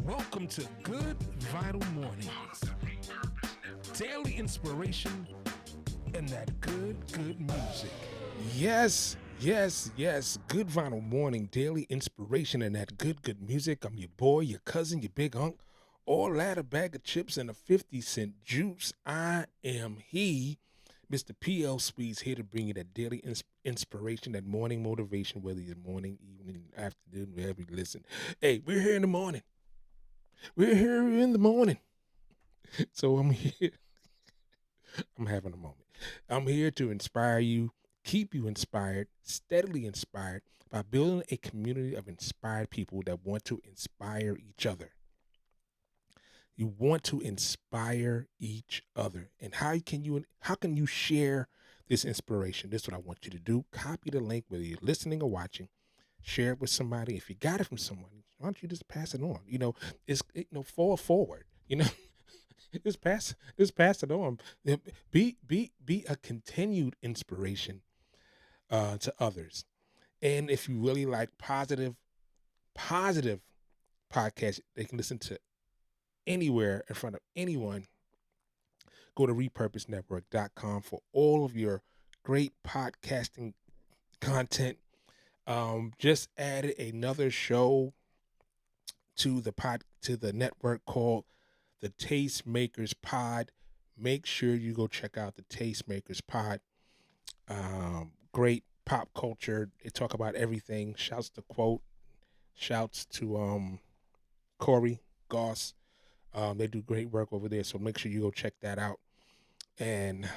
Welcome to Good Vital Mornings. Daily inspiration and that good music. Yes. Good Vital Morning, daily inspiration and that good music. I'm your boy, your cousin, your big unk. All that, a bag of chips and a 50-cent juice. I am he, Mr. PL Sweets, here to bring you that daily inspiration, that morning motivation, whether it's morning, evening, afternoon, wherever you listen. Hey, we're here in the morning. We're here in the morning. So I'm here. I'm having a moment. I'm here to inspire you, keep you inspired, steadily inspired by building a community of inspired people that want to inspire each other. You want to inspire each other. And how can you share this inspiration? This is what I want you to do. Copy the link, whether you're listening or watching. Share it with somebody. If you got it from someone, why don't you just pass it on? Fall forward. Just pass it on. Be a continued inspiration to others. And if you really like positive podcasts, they can listen to anywhere in front of anyone. Go to repurposenetwork.com for all of your great podcasting content. Just added another show to the network called the Tastemakers Pod. Make sure you go check out the Tastemakers Pod. Great pop culture. They talk about everything. Shouts to Quote. Shouts to Corey Goss. They do great work over there. So make sure you go check that out. And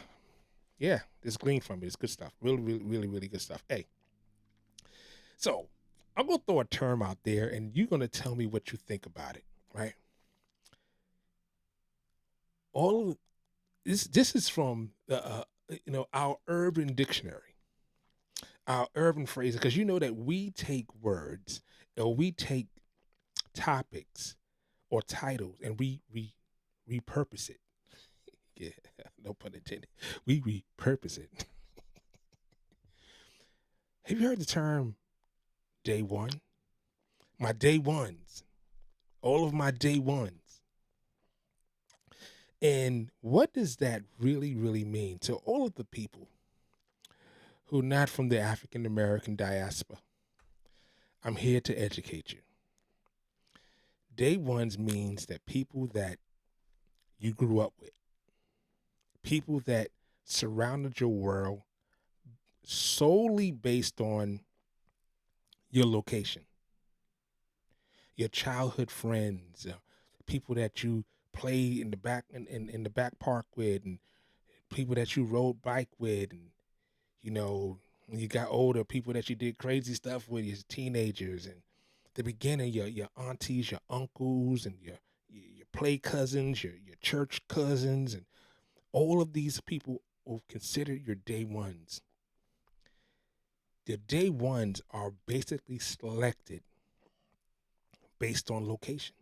yeah, it's glean from it. It's good stuff. Really good stuff. Hey, so I'm gonna throw a term out there, and you're gonna tell me what you think about it, right? All of this is from our urban dictionary, our urban phrase, because you know that we take words or we take topics or titles and we repurpose it. Yeah, no pun intended. We repurpose it. Have you heard the term day one? My day ones, all of my day ones. And what does that really mean to all of the people who are not from the African American diaspora? I'm here to educate you. Day ones means that people that you grew up with, people that surrounded your world solely based on your location, your childhood friends, people that you play in the back in the back park with, and people that you rode bike with, and when you got older, people that you did crazy stuff with, your teenagers, and the beginning, your aunties, your uncles, and your play cousins, your church cousins, and all of these people will consider your day ones. The day ones are basically selected based on location,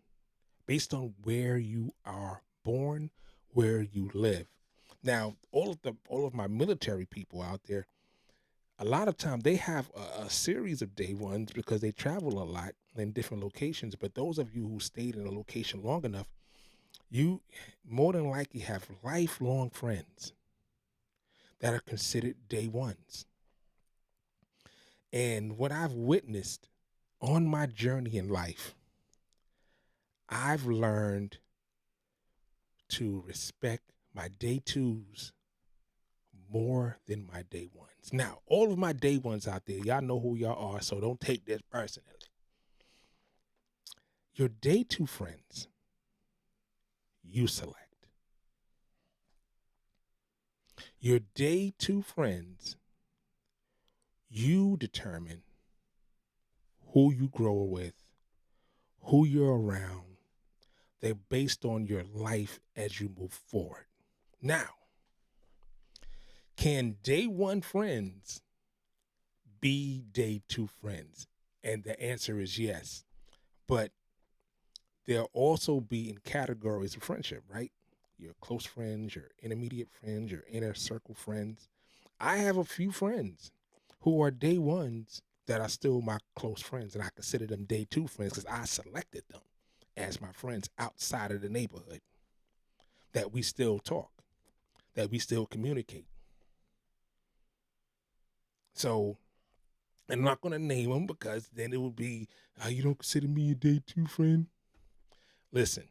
based on where you are born, where you live. Now, all of my military people out there, a lot of time they have a series of day ones because they travel a lot in different locations. But those of you who stayed in a location long enough, you more than likely have lifelong friends that are considered day ones. And what I've witnessed on my journey in life, I've learned to respect my day twos more than my day ones. Now, all of my day ones out there, y'all know who y'all are, so don't take this personally. Your day two friends, you select. Your day two friends, you determine who you grow with, who you're around. They're based on your life as you move forward. Now, can day one friends be day two friends? And the answer is yes. But they'll also be in categories of friendship, right? Your close friends, your intermediate friends, your inner circle friends. I have a few friends who are day ones that are still my close friends, and I consider them day two friends because I selected them. as my friends outside of the neighborhood that we still talk, that we still communicate. So I'm not going to name them because then it would be, you don't consider me a day two friend. Listen,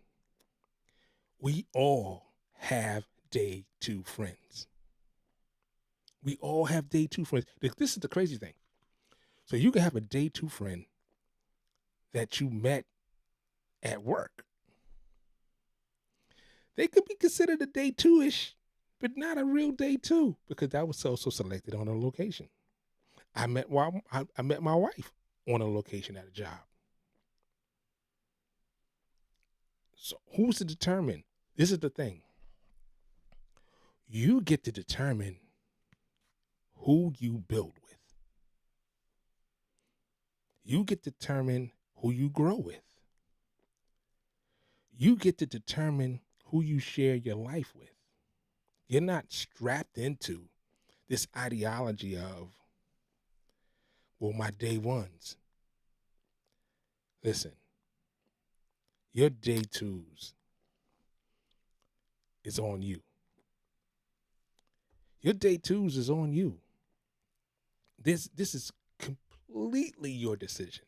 we all have day two friends. We all have day two friends. This is the crazy thing. So you can have a day two friend that you met at work. They could be considered a day two ish, but not a real day two because that was also selected on a location. I met my wife on a location at a job. So who's to determine? This is the thing. You get to determine who you build with. You get to determine who you grow with. You get to determine who you share your life with. You're not strapped into this ideology of, well, my day ones. Listen, your day twos is on you. Your day twos is on you. This is completely your decision.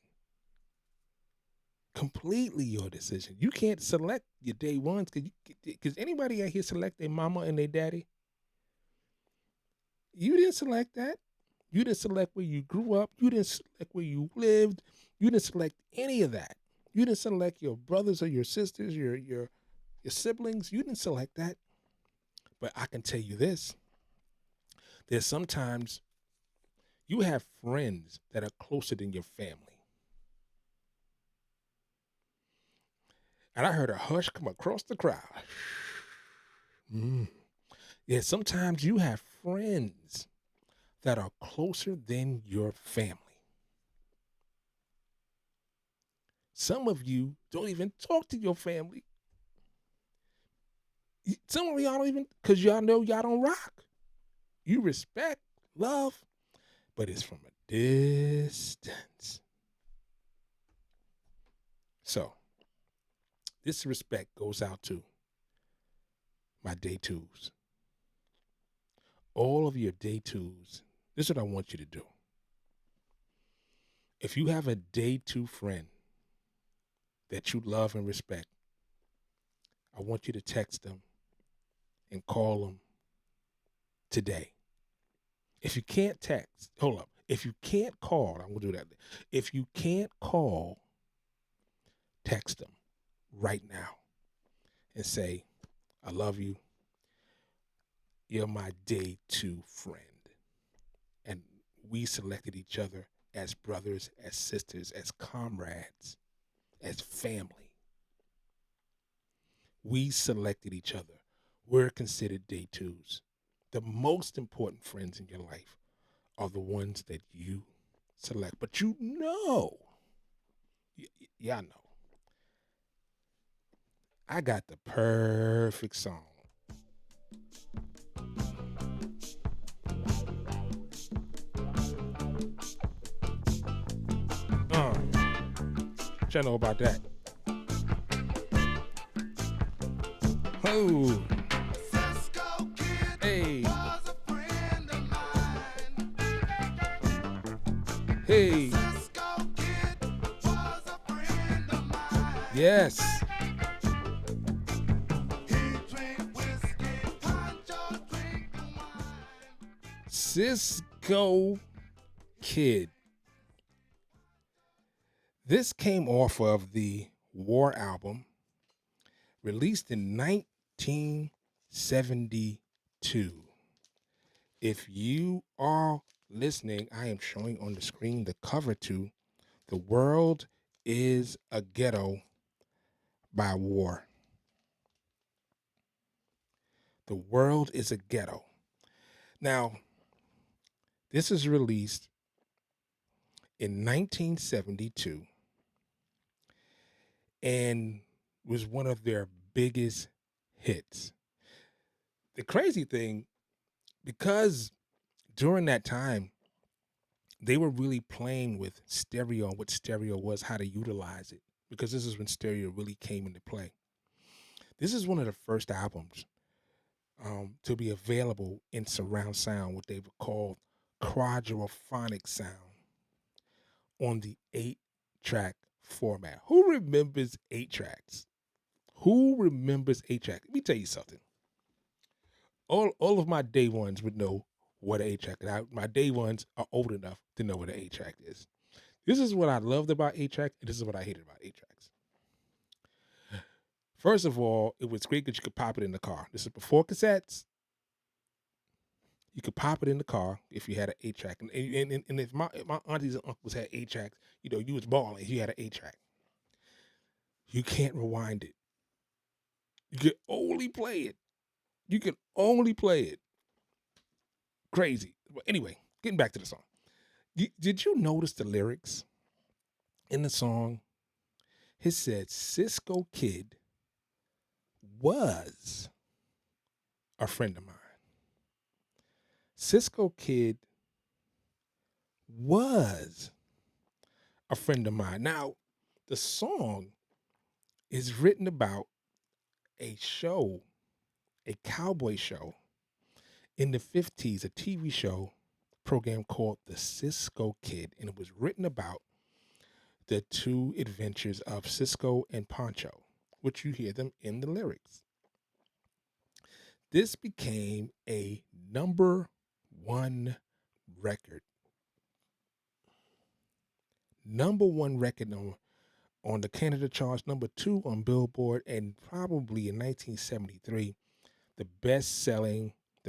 Completely your decision. You can't select your day ones because anybody out here select their mama and their daddy. You didn't select that. You didn't select where you grew up. You didn't select where you lived. You didn't select any of that. You didn't select your brothers or your sisters, your siblings. You didn't select that. But I can tell you this. There's sometimes you have friends that are closer than your family. And I heard a hush come across the crowd. Mm. Yeah, sometimes you have friends that are closer than your family. Some of you don't even talk to your family. Some of y'all don't even, because y'all know y'all don't rock. You respect, love, but it's from a distance. So, this respect goes out to my day twos. All of your day twos. This is what I want you to do. If you have a day two friend that you love and respect, I want you to text them and call them today. If you can't text, hold up. If you can't call, I'm going to do that. If you can't call, text them right now and say, I love you. You're my day two friend. And we selected each other as brothers, as sisters, as comrades, as family. We selected each other. We're considered day twos. The most important friends in your life are the ones that you select. But you know, y'all know, I got the perfect song. What y'all know about that? Oh. Hey. Hey. Yes. Cisco Kid. This came off of the War album released in 1972. If you are listening, I am showing on the screen the cover to The World is a Ghetto by War. The World is a Ghetto. Now, this is released in 1972 and was one of their biggest hits. The crazy thing, because during that time, they were really playing with stereo and what stereo was, how to utilize it. because this is when stereo really came into play. This is one of the first albums to be available in surround sound, what they would call quadraphonic sound on the 8-track format. Who remembers 8 tracks? Who remembers 8 track? Let me tell you something. All of my day ones would know what an 8 track is. My day ones are old enough to know what an 8 track is. This is what I loved about 8 track, and this is what I hated about 8 tracks. First of all, it was great because you could pop it in the car. This is before cassettes. You could pop it in the car if you had an 8 track. And if my aunties and uncles had 8 tracks, you was balling if you had an 8 track. You can't rewind it. You can only play it. You can only play it. Crazy. But anyway, getting back to the song. Did you notice the lyrics in the song? It said Cisco Kid was a friend of mine. Cisco Kid was a friend of mine. Now, the song is written about a show, a cowboy show in the 50s, a TV show program called The Cisco Kid. And it was written about the two adventures of Cisco and Pancho, which you hear them in the lyrics. This became a #1 record. #1 record on the Canada charts, #2 on Billboard, and probably in 1973, the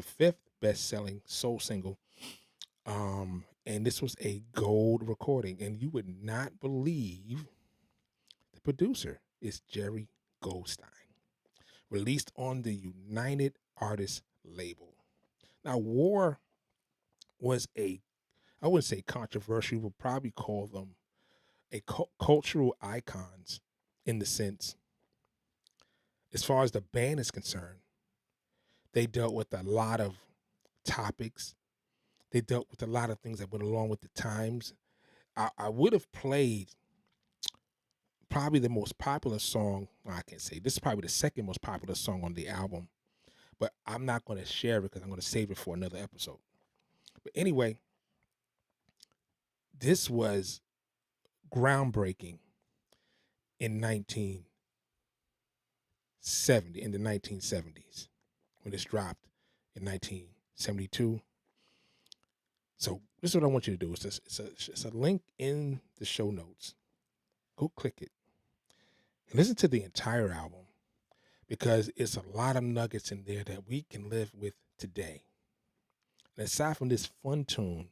fifth best-selling soul single. And this was a gold recording, and you would not believe the producer is Jerry Goldstein, released on the United Artists label. Now, War was I wouldn't say controversial, we'll probably call them a cultural icons in the sense, as far as the band is concerned, they dealt with a lot of topics. They dealt with a lot of things that went along with the times. I would have played probably the most popular song. Well, I can't say this is probably the second most popular song on the album, but I'm not going to share it because I'm going to save it for another episode. But anyway, this was groundbreaking in 1970, in the 1970s, when it's dropped in 1972. So this is what I want you to do. It's a link in the show notes. Go click it and listen to the entire album, because it's a lot of nuggets in there that we can live with today. And aside from this fun tune,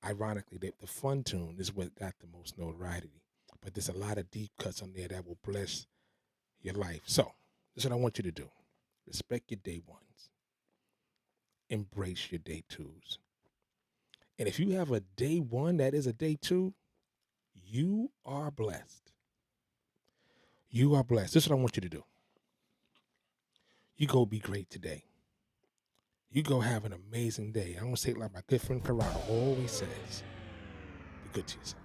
ironically, the fun tune is what got the most notoriety. But there's a lot of deep cuts on there that will bless your life. So this is what I want you to do. Respect your day ones. Embrace your day twos. And if you have a day one that is a day two, you are blessed. You are blessed. This is what I want you to do. You go be great today. You go have an amazing day. I'm going to say it like my good friend Corrado always says, be good to yourself.